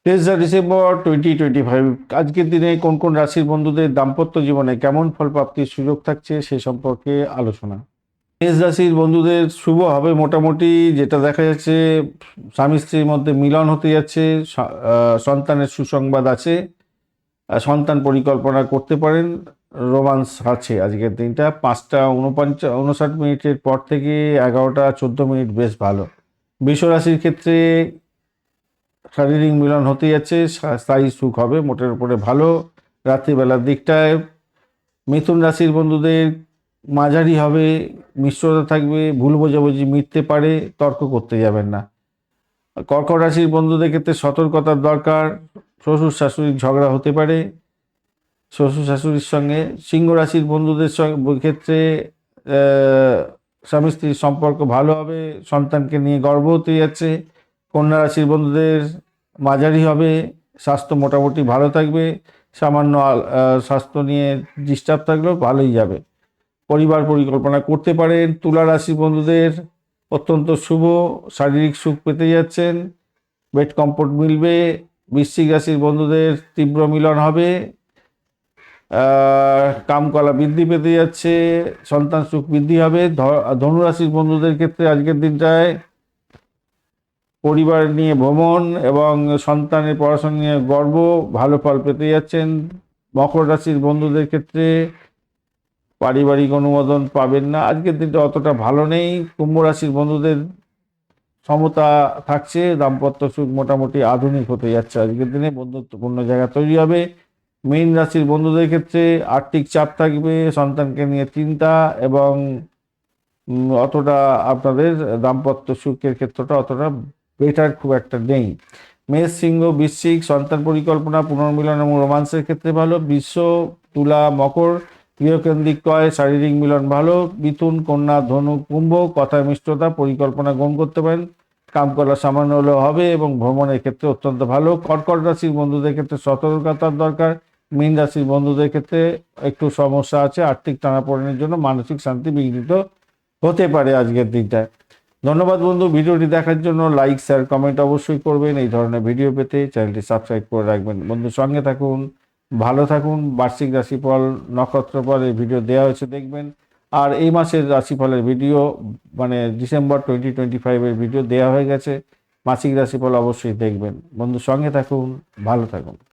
December 2025 আজকের দিনে কোন কোন রাশির বন্ধুদের দাম্পত্য জীবনে কেমন ফল প্রাপ্তির সুযোগ থাকছে সে সম্পর্কে আলোচনা। মেষ রাশির বন্ধুদের শুভ হবে মোটামুটি, যেটা দেখা যাচ্ছে স্বামী স্ত্রীর মধ্যে মিলন হতে যাচ্ছে, সন্তানের সুসংবাদ আছে, সন্তান পরিকল্পনা করতে পারেন, রোমান্স আছে। আজকের দিনটা 5টা 59 পর থেকে 11টা 14 বেশ ভালো। বৃষ রাশির ক্ষেত্রে শারীরিক মিলন হতে যাচ্ছে, স্থায়ী সুখ হবে, মোটের উপরে ভালো রাত্রিবেলার দিকটায়। মিথুন রাশির বন্ধুদের মাঝারি হবে, মিশ্রতা থাকবে, ভুল বোঝাবুঝি মিটতে পারে, তর্ক করতে যাবেন না। কর্কট রাশির বন্ধুদের ক্ষেত্রে সতর্কতার দরকার, শ্বশুর শাশুড়ির ঝগড়া হতে পারে শ্বশুর শাশুড়ির সঙ্গে। সিংহ রাশির বন্ধুদের ক্ষেত্রে স্বামী স্ত্রীর সম্পর্ক ভালো হবে, সন্তানকে নিয়ে গর্ব হতে যাচ্ছে। কন্যা রাশির বন্ধুদের মাঝারি হবে, স্বাস্থ্য মোটামুটি ভালো থাকবে, সামান্য স্বাস্থ্য নিয়ে ডিস্টার্ব থাকলেও ভালোই যাবে। পরিবার পরিকল্পনা করতে পারেন। তুলা রাশির বন্ধুদের অত্যন্ত শুভ, শারীরিক সুখ পেতে যাচ্ছেন, বেড কমফোর্ট মিলবে। বৃশ্চিক রাশির বন্ধুদের তীব্র মিলন হবে, কামকলা বৃদ্ধি পেতে যাচ্ছে, সন্তান সুখ বৃদ্ধি হবে। ধনুরাশির বন্ধুদের ক্ষেত্রে আজকের দিনটায় পরিবার নিয়ে ভ্রমণ এবং সন্তানের পড়াশোনা নিয়ে গর্ব, ভালো ফল পেতে যাচ্ছেন। মকর রাশির বন্ধুদের ক্ষেত্রে পারিবারিক অনুমোদন পাবেন না, আজকের দিনটা অতটা ভালো নেই। কুম্ভ রাশির বন্ধুদের সমতা থাকছে, দাম্পত্য সুখ মোটামুটি আধুনিক হতে যাচ্ছে, আজকের দিনে বন্ধুত্বপূর্ণ জায়গা তৈরি হবে। মীন রাশির বন্ধুদের ক্ষেত্রে আর্থিক চাপ থাকবে, সন্তানকে নিয়ে চিন্তা, এবং অতটা আপনাদের দাম্পত্য সুখের ক্ষেত্রটা অতটা বেটার খুব একটা নেই। মেষ সিংহ বৃশ্চিক সন্তান পরিকল্পনা, পুনর্মিলন এবং রোমান্সের ক্ষেত্রে ভালো। বৃষ তুলা মকর গৃহকেন্দ্রিক কয়, শারীরিক মিলন ভালো। মিথুন কন্যা ধনু কুম্ভ কথায় মিষ্টতা, পরিকল্পনা গ্রহণ করতে পারেন, কাম করা সামান্য হলেও হবে এবং ভ্রমণের ক্ষেত্রে অত্যন্ত ভালো। কর্কট রাশির বন্ধুদের ক্ষেত্রে সতর্কতার দরকার। মীন রাশির বন্ধুদের ক্ষেত্রে একটু সমস্যা আছে, আর্থিক টানাপোড়েনের জন্য মানসিক শান্তি বিঘ্নিত হতে পারে আজকের দিনটায়। ধন্যবাদ বন্ধু, ভিডিওটি দেখার জন্য। লাইক শেয়ার কমেন্ট অবশ্যই করবেন। এই ধরনের ভিডিও পেতে চ্যানেলটি সাবস্ক্রাইব করে রাখবেন। বন্ধু সঙ্গে থাকুন, ভালো থাকুন। বার্ষিক রাশিফল নক্ষত্রফল এই ভিডিও দেওয়া হয়েছে, দেখবেন। আর এই মাসের রাশিফলের ভিডিও মানে ডিসেম্বর 2025 ভিডিও দেওয়া হয়ে গেছে, মাসিক রাশিফল অবশ্যই দেখবেন। বন্ধু সঙ্গে থাকুন, ভালো থাকুন।